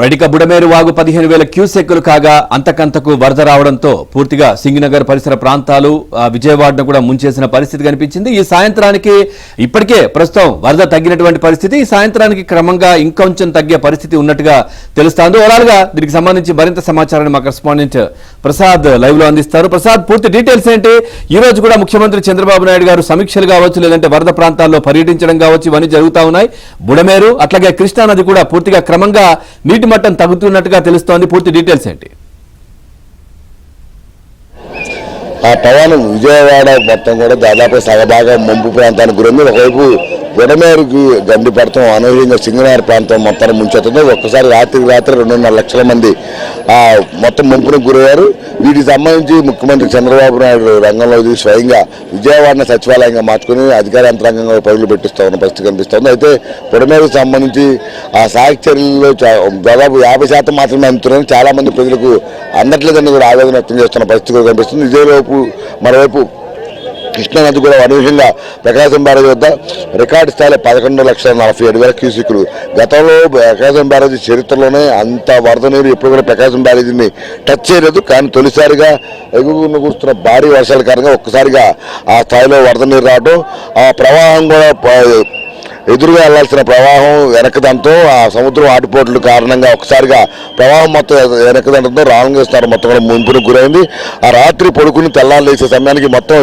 రైడిక బుడమేరు వాగు 15,000 క్యూసెక్కులు కాగా అంతకంతకు వరద రావడంతో పూర్తిగా సింగినగర్ పరిసర ప్రాంతాలు విజయవాడను కూడా ముంచేసిన పరిస్థితి కనిపించింది. ఈ సాయంత్రానికి ఇప్పటికే ప్రస్తుతం వరద తగ్గినటువంటి పరిస్థితి, ఈ సాయంత్రానికి క్రమంగా ఇంకొంచెం తగ్గే పరిస్థితి ఉన్నట్టుగా తెలుస్తోంది. ఓవరాల్ గా దీనికి సంబంధించి మరింత సమాచారాన్ని మా కరెస్పాండెంట్ ప్రసాద్ లైవ్ లో అందిస్తారు. ప్రసాద్, పూర్తి డీటెయిల్స్ ఏంటి? ఈ రోజు కూడా ముఖ్యమంత్రి చంద్రబాబు నాయుడు గారు సమీక్షలు కావచ్చు, లేదంటే వరద ప్రాంతాల్లో పర్యటించడం కావచ్చు, ఇవన్నీ జరుగుతా ఉన్నాయి. బుడమేరు అట్లాగే కృష్ణానది కూడా పూర్తిగా క్రమంగా నీటి మట్టం తగ్గుతున్నట్టుగా తెలుస్తోంది. పూర్తి డీటెయిల్స్ ఏంటి? ఆ పవన్ విజయవాడ మొత్తం కూడా దాదాపు సగభాగం ముంపు ప్రాంతానికి గురైంది. ఒకవైపు బుడమేరుకి గండి పడతాం అనూహ్యంగా సింగనార్ ప్రాంతం మొత్తాన్ని ముంచెత్తుంది. ఒక్కసారి రాత్రి 2.5 లక్షల మంది మొత్తం ముంపుకు గురయ్యారు. వీటికి సంబంధించి ముఖ్యమంత్రి చంద్రబాబు నాయుడు రంగంలో స్వయంగా విజయవాడను సచివాలయంగా మార్చుకుని అధికార యంత్రాంగంగా పరుగులు పెట్టిస్తూ ఉన్న పరిస్థితి కనిపిస్తుంది. అయితే బుడమేరుకు సంబంధించి ఆ సాగు చర్యల్లో దాదాపు 50% మాత్రమే అందుతున్నారని చాలా మంది ప్రజలకు అందట్లేదని కూడా ఆవేదన వ్యక్తం చేస్తున్న పరిస్థితి కూడా కనిపిస్తుంది. ఇదేలోపు మరోవైపు కృష్ణానది కూడా అనూహ్యంగా ప్రకాశం బ్యారేజ్ వద్ద రికార్డు స్థాయిలో 11,47,000 క్యూసెక్కులు. గతంలో ప్రకాశం బ్యారేజీ చరిత్రలోనే అంత వరద నీరు ఎప్పుడు కూడా ప్రకాశం బ్యారేజీని టచ్ చేయలేదు. కానీ తొలిసారిగా ఎగువన కురుస్తున్న భారీ వర్షాల కారణంగా ఒక్కసారిగా ఆ స్థాయిలో వరద నీరు రావడం, ఆ ప్రవాహం కూడా ఎదురుగా వెళ్లాల్సిన ప్రవాహం వెనకదంతో ఆ సముద్రం ఆటుపోట్ల కారణంగా ఒకసారిగా ప్రవాహం మొత్తం వెనకదంతో రామలింగేశ్వర మొత్తం కూడా ముంపుకు గురైంది. ఆ రాత్రి పడుకుని తెల్లారు లేచే సమయానికి మొత్తం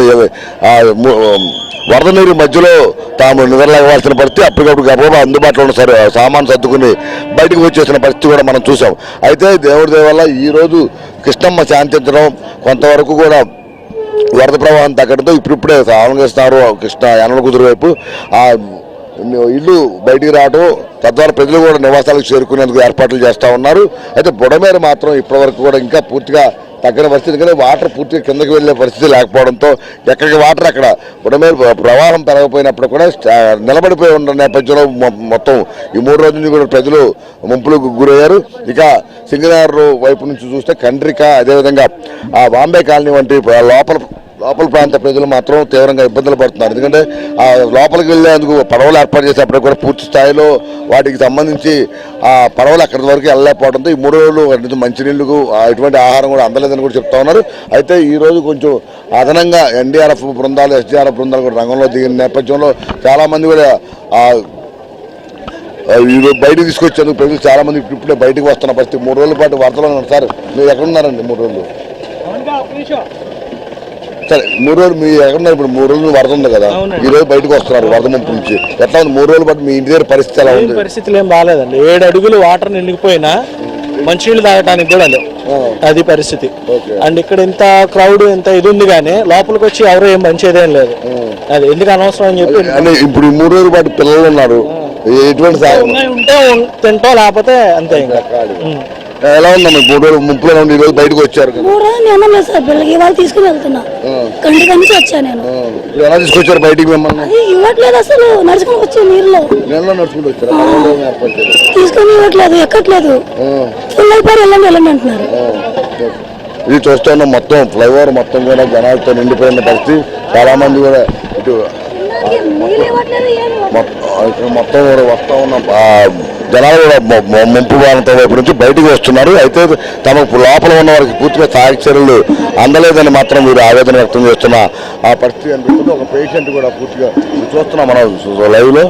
వరద నీరు మధ్యలో తాము నిద్రలేవాల్సిన పరిస్థితి, అప్పటికప్పుడు గర్భంలో అందుబాటులో ఉన్న సామాను సర్దుకుని బయటకు వచ్చేసిన పరిస్థితి కూడా మనం చూసాం. అయితే దేవుడి దయ వల్ల ఈరోజు కృష్ణమ్మ శాంతించడం, కొంతవరకు కూడా వరద ప్రవాహం తగ్గడంతో ఇప్పుడిప్పుడే రామలింగేశ్వర కృష్ణ యనమలకుదురు వైపు ఇల్లు బయటికి రావడం, తద్వారా ప్రజలు కూడా నివాసాలకు చేరుకునేందుకు ఏర్పాట్లు చేస్తూ ఉన్నారు. అయితే బుడమేరు మాత్రం ఇప్పటివరకు కూడా ఇంకా పూర్తిగా తగ్గిన పరిస్థితి, ఎందుకంటే వాటర్ పూర్తిగా కిందకి వెళ్ళే పరిస్థితి లేకపోవడంతో ఎక్కడికి వాటర్ అక్కడ బుడమేరు ప్రవాహం పెరగపోయినప్పుడు కూడా నిలబడిపోయి ఉన్న నేపథ్యంలో మొత్తం ఈ 3 రోజుల నుంచి కూడా ప్రజలు ముంపులకు గురయ్యారు. ఇక సింగనార్ వైపు నుంచి చూస్తే కండ్రిక, అదేవిధంగా ఆ బాంబే కాలనీ వంటి లోపల ప్రాంత ప్రజలు మాత్రం తీవ్రంగా ఇబ్బందులు పడుతున్నారు. ఎందుకంటే ఆ లోపలికి వెళ్ళేందుకు పడవలు ఏర్పాటు చేసేప్పటికి కూడా పూర్తి స్థాయిలో వాటికి సంబంధించి ఆ పడవలు అక్కడి వరకు వెళ్ళలేకపోవడంతో ఈ 3 రోజులు మంచినీళ్ళకు ఎటువంటి ఆహారం కూడా అందలేదని కూడా చెప్తా ఉన్నారు. అయితే ఈ రోజు కొంచెం అదనంగా ఎన్డీఆర్ఎఫ్ బృందాలు, ఎస్డీఆర్ఎఫ్ బృందాలు కూడా రంగంలో దిగిన నేపథ్యంలో చాలామంది కూడా ఈరోజు బయటకు తీసుకొచ్చేందుకు ప్రజలు చాలామంది ఇప్పుడే బయటకు వస్తున్న పరిస్థితి. 3 రోజుల పాటు వరదలో ఉన్నారు. సార్, మీరు ఎక్కడున్నారండి 3 రోజులు? సరే, 3 రోజులు మీరు ఎక్కడున్నారు? ఇప్పుడు 3 రోజులు వరద ఉంది కదా, ఈ రోజు బయటకు వస్తున్నారు వరద ముంపు నుంచి. ఎట్లా ఉంది 3 రోజుల పాటు మీ ఇంటి దగ్గర పరిస్థితి ఎలా ఉంది? పరిస్థితులు ఏం బాగాలేదండి. 7 అడుగులు వాటర్ నిండిపోయినా మంచినీళ్ళు తాగడానికి కూడా లేదు, అది పరిస్థితి. అండ్ ఇక్కడ ఇంత క్రౌడ్ ఇంత ఇది ఉంది కానీ లోపలికి వచ్చి ఎవరు ఏం మంచిదేం లేదు. అది ఎందుకు అనవసరం అని చెప్పి ఇప్పుడు 3 రోజుల పాటు పిల్లలు ఉన్నారు, ఎటువంటి ఉంటే తింటాం, లేకపోతే అంతే. ఇంకా ఎలా ఉందమ్మా 3 రోజులు ముంపులో ఉండి ఈరోజు బయటకు వచ్చారు? 3 రోజులు ఏమన్నా సార్, పిల్లలకి ఇవాళ తీసుకుని వెళ్తున్నా, కంటి నుంచి వచ్చాను నేను. ఎలా తీసుకొచ్చారు బయటికి మిమ్మల్ని? ఇవ్వట్లేదు అసలు, నడుచుకుని వచ్చి నీళ్ళలో నడుచుకుంటూ వచ్చారు, తీసుకొని ఇవ్వట్లేదు, ఎక్కట్లేదు, ఫుల్ అయిపోయి వెళ్ళండి అంటున్నారు. ఇది చూస్తున్నా మొత్తం ఫ్లైఓవర్ మొత్తం కూడా జనాలతో నిండిపోయిన పరిస్థితి. చాలా మంది కూడా ఇటు మొత్తం కూడా వస్తూ ఉన్న జనాలు కూడా ముంపు ప్రాంతం వైపు నుంచి బయటకు వస్తున్నారు. అయితే తమకు లోపల ఉన్న వారికి పూర్తిగా సాగు చర్యలు అందలేదని మాత్రం వీరు ఆవేదన వ్యక్తం చేస్తున్న ఆ పరిస్థితి అనిపిస్తుంది. ఒక పేషెంట్ కూడా పూర్తిగా చూస్తున్నాం మనం లైవ్లో,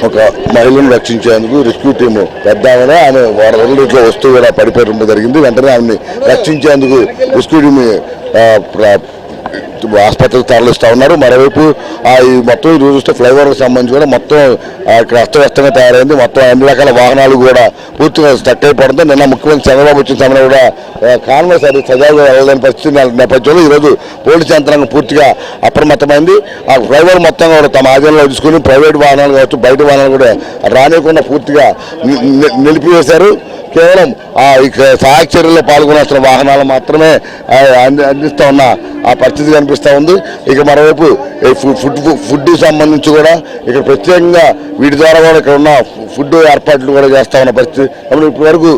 ఒక మహిళను రక్షించేందుకు రెస్క్యూ టీము పెద్దామని ఆమె వరదలో వస్తూ కూడా పడిపోవడం జరిగింది. వెంటనే ఆమెని రక్షించేందుకు రెస్క్యూ టీమ్ ఆసుపత్రికి తరలిస్తూ ఉన్నారు. మరోవైపు ఈ మొత్తం ఈరోజు చూస్తే ఫ్లైఓవర్కి సంబంధించి కూడా మొత్తం ఇక్కడ అస్తవ్యస్తంగా తయారైంది. మొత్తం అన్ని రకాల వాహనాలు కూడా పూర్తిగా స్టక్ అయిపోవడంతో నిన్న ముఖ్యమంత్రి చంద్రబాబు వచ్చిన సమయంలో కూడా కాన్వాయ్ సజావుగా వెళ్ళలేని పరిస్థితి నేపథ్యంలో ఈరోజు పోలీసు యంత్రాంగం పూర్తిగా అప్రమత్తమైంది. ఆ ఫ్లైఓవర్ మొత్తం కూడా తమ ఆధీనంలో తీసుకుని ప్రైవేట్ వాహనాలు కావచ్చు, బయట వాహనాలు కూడా రానియకుండా పూర్తిగా నిలిపివేశారు. కేవలం సహాయక చర్యల్లో పాల్గొనాల్సిన వాహనాలు మాత్రమే అందిస్తూ ఉన్న ఆ పరిస్థితి కనిపిస్తూ ఉంది. ఇక మరోవైపు ఫుడ్కి సంబంధించి కూడా ఇక్కడ ప్రత్యేకంగా వీటి ద్వారా కూడా ఇక్కడ ఉన్న ఫుడ్ ఏర్పాట్లు కూడా చేస్తూ ఉన్న పరిస్థితి. ఇప్పటి వరకు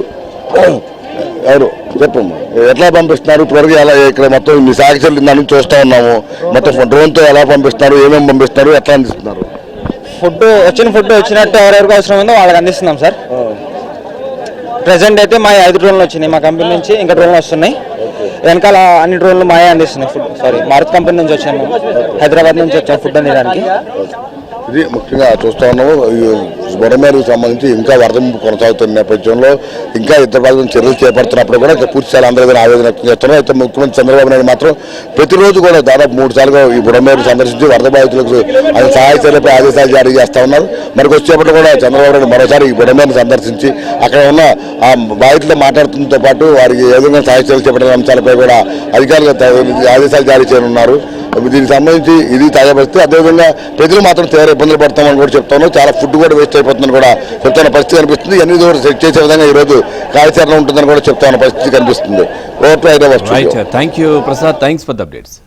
ఎవరు చెప్పమ్మా, ఎట్లా పంపిస్తున్నారు ఇప్పటివరకు? ఎలా ఇక్కడ మొత్తం మీ సహాయక చర్యలు దాని నుంచి చూస్తూ ఉన్నాము, మొత్తం డ్రోన్తో ఎలా పంపిస్తున్నారు, ఏమేమి పంపిస్తున్నారు, ఎట్లా అందిస్తున్నారు? ఫుడ్ వచ్చినట్టు ఎవరెవరికి అవసరం ఉందో వాళ్ళకి అందిస్తున్నాం సార్. ప్రెసెంట్ అయితే మా 5 డ్రోన్లు వచ్చినాయి మా కంపెనీ నుంచి, ఇంకా డ్రోన్లు వస్తున్నాయి. వెనకాల అన్ని డ్రోన్లు మాయే అందిస్తున్నాయి ఫుడ్. మారుతి కంపెనీ నుంచి వచ్చాము, హైదరాబాద్ నుంచి వచ్చాము ఫుడ్ అందించడానికి. ఇది ముఖ్యంగా చూస్తా ఉన్నాము. బుడమేరుకు సంబంధించి ఇంకా వరద ముంపు కొనసాగుతున్న నేపథ్యంలో ఇంకా ఇతర ప్రాంతం చర్యలు చేపడుతున్నప్పుడు కూడా పూర్తి స్థాయి అందరూ ఆవేదన వ్యక్తం చేస్తున్నారు. అయితే ముఖ్యమంత్రి చంద్రబాబు నాయుడు మాత్రం ప్రతిరోజు కూడా దాదాపు 3 సార్లుగా ఈ బుడమేరు సందర్శించి వరద బాధితులకు ఆయన సహాయ చర్యలపై ఆదేశాలు జారీ చేస్తా ఉన్నారు. మరి వచ్చేపటి కూడా చంద్రబాబు నాయుడు మరోసారి ఈ బుడమేరును సందర్శించి అక్కడ ఉన్న ఆ బాధితులతో మాట్లాడుతున్నతో పాటు వారికి ఏ విధంగా సహాయ చర్యలు చేపట్టిన అంశాలపై కూడా అధికారులు ఆదేశాలు జారీ చేయనున్నారు. దీనికి సంబంధించి ఇది తాజా పరిస్థితి. అదేవిధంగా ప్రజలు మాత్రం తీవ్ర ఇబ్బందులు పడతామని కూడా చెప్తాను. చాలా ఫుడ్ కూడా వేస్ట్ అయిపోతుందని కూడా చెప్తున్న పరిస్థితి కనిపిస్తుంది. అన్ని సెట్ చేసే విధంగా ఈ రోజు కార్యాచరణ ఉంటుందని కూడా చెప్తాన్న పరిస్థితి కనిపిస్తుంది. Thank you Prasad, thanks for the updates.